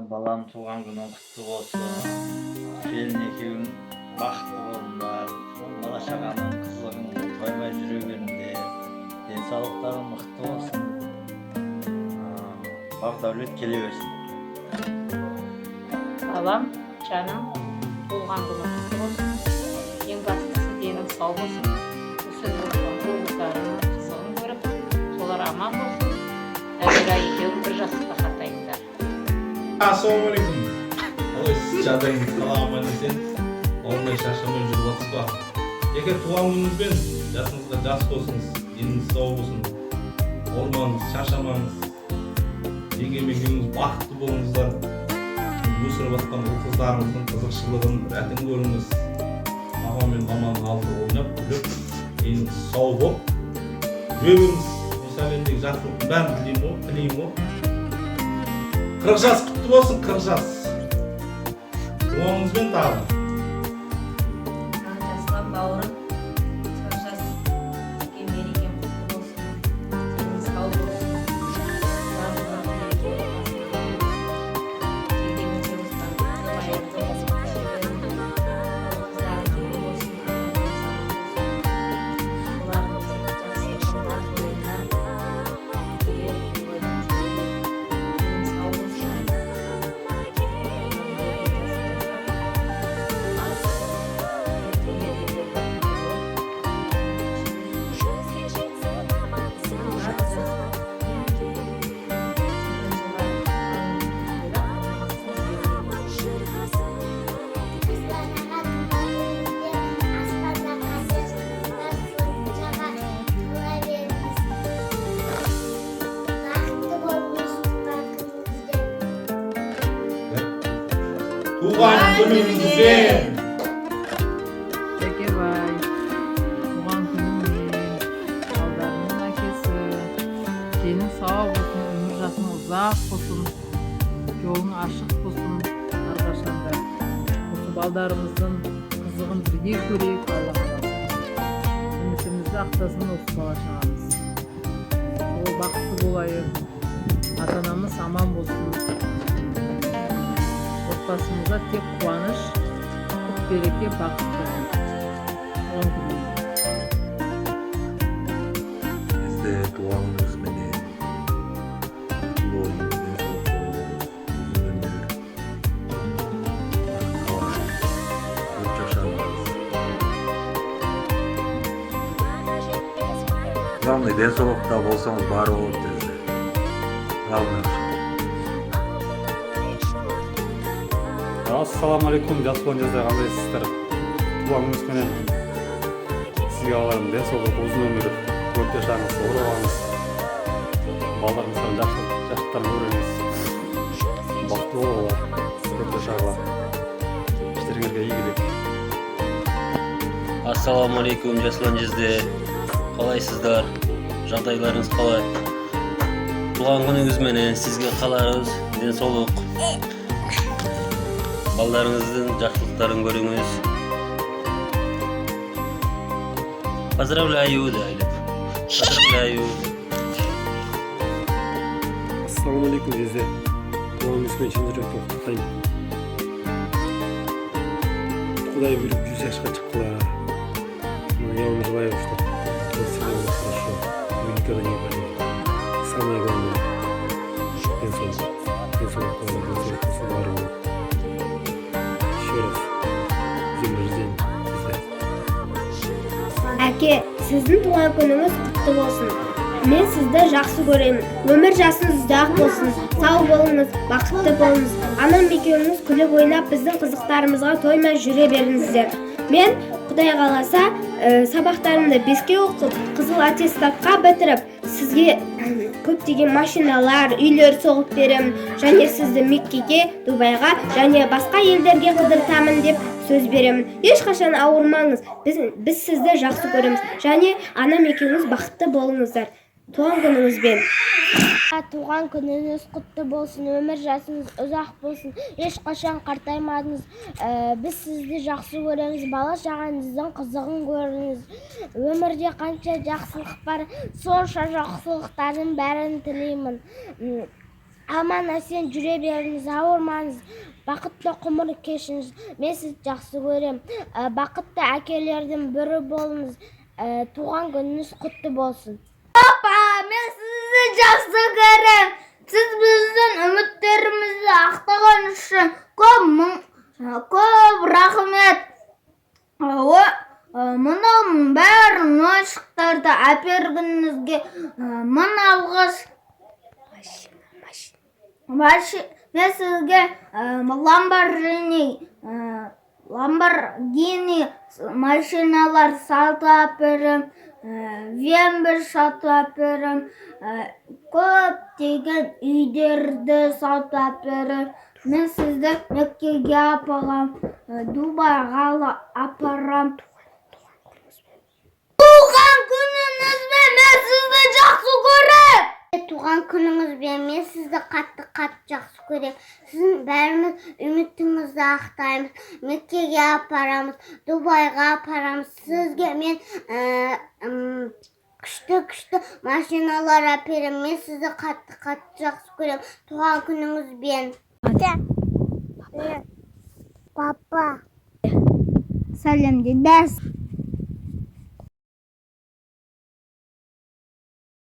Balam tuğan günün kutlu olsun. Gelin ekibim baktı oldular. Bala şakanın kızlığın toymay жүрегенде. Денсаулықтарың мықты болсын. Бақ дәулет келе берсін. Балам, жаным, туылған күні құтты болсын. Ең бастысы денің сау болсын. Өсіп отырған туылдарың қызығын көріп, солар аман болсын. Әмира екеуің бір жастықта қатайыңдар. Ассалаумағалейкум. Қалайсыз, жағдайыңыз қалай аман есен? Ауырмай шаршамай жүріп жатсыз ба? Егер туған күніңізбен жасыңызға жас болсыңыз, деніңіз сау болсын. Ауырмаңыз, шаршамаңыз. Егемен күніңіз бақытты болыңыздар. Өсіріп жатқан қыздарыңыздың қызықшылығын рәтін көріңіз. Аға мен маманың алдында ойнап, күліп, деніңіз сау болып, жүре беріңіз. Осы әлемдегі жақсылықтың бәрін тілеймін ғой. 40 жас құтты болсын, 40 жас. Туғаныңызбен тағы. Жасқан бауырым, 40 жас сізге мерекем құтты болсын. Деніңіз сау болсын. Туған күніңізбен! Жакебай, туған күніңмен, балдарының әкесі, денің сау болсын, өмір жасың ұзақ болсын, жолың ашық болсын, әрқашанда. Осы балдарымыздың қызығын бірге көрейік, Алла қаласа. Үмітімізді ақтасын осы бала шағамыз. Ол бақытты болайық, ата-анамыз аман болсын. Отбасымызға тек қуаныш, құт береке, бақыт берсін. Бізде туғаныңызбенен бойыңызбен uzun ömür, көп жашаңыз. Главный денсаулықта болсаңыз бары болады бізде. Главный. Ассалаумағалейкум, жас болған жазда қандайсыздар? Туған күніңізбенен сізге аларым денсаулық, ұзын өмір, көп жашаңыз, ор болыңыз. Балдарыңыздың жақсылықтарын көріңіз. Бақытты болыңыздар, көп жашаңыздар. Іштеріңізге игілік. Ассалаумағалейкум, жас болған жазда қалайсыздар? Жағдайларыңыз қалай? Туған күніңізбенен сізге қаларыз денсаулық. Балдарыңыздың жақсылықтарын көріңіз. Поздравляю, Дайлеп. Поздравляю. Ассалаумағалейкум, жезде. Туған күніңізбен шын жүректен құттықтаймын. Құдай бұйырып 100 жасқа шыққылар. Я вам желаю, что все было хорошо. Вы никогда не болели. Самое главное — денсаулық. Денсаулық барлығы. Әке, сіздің туған күніңіз құтты болсын. Мен сізді жақсы көремін. Өмір жасыңыз ұзақ болсын. Сау болыңыз, бақытты болыңыз. Анам екеуіңіз күліп ойнап біздің қызықтарымызға тоймай жүре беріңіздер. Мен Құдай қаласа сабақтарымды 5-ке оқып, қызыл аттестатқа бітіріп, сізге көптеген машиналар, үйлер соғып беремін. Және сізді Меккеге, Дубайға және басқа елдерге қыдыртамын деп сөз беремін. Ешқашан ауырмаңыз. Біз сізді жақсы көреміз. Және анам екеуіңіз бақытты болыңыздар. Туған күніңізбен. Туған күніңіз құтты болсын, өмір жасыңыз ұзақ болсын, ешқашан қартаймадыңыз. Біз сізді жақсы көреміз, бала шағаңыздың қызығын көріңіз. Өмірде қанша жақсылық бар, сонша жақсылықтардың бәрін тілеймін. аман есен жүре беріңіз, ауырмаңыз, бақытты ғұмыр кешіңіз. Мен сізді жақсы көрем. Бақытты әкелердің бірі болыңыз. Туған күніңіз құтты болсын. Папа, мен сізді жақсы көрем. Сіз біздің үміттерімізді ақтаған үшін көп рахмет. Мұның бәрін ойыншықтарды әпергеніңізге мың алғыс. Мен сізге Lamborghini машиналар сатып әперем, Вембер сатып әперем, көптеген үйлерді сатып әперем. Мен сізді Меккеге апарам, Дубайға апарам. Туған күніңізбен мен сізді жақсы көрем. Туған күніңізбен мен сізді қатты жақсы көрем. Сіздің бәріміз үмітіңізді ақтаймыз. Меккеге апарамыз, Дубайға апарамыз. Сізге мен күшті машиналар әперем. Мен сізді қатты жақсы көрем. Туған күніңізбен. Папа. Сәлем де.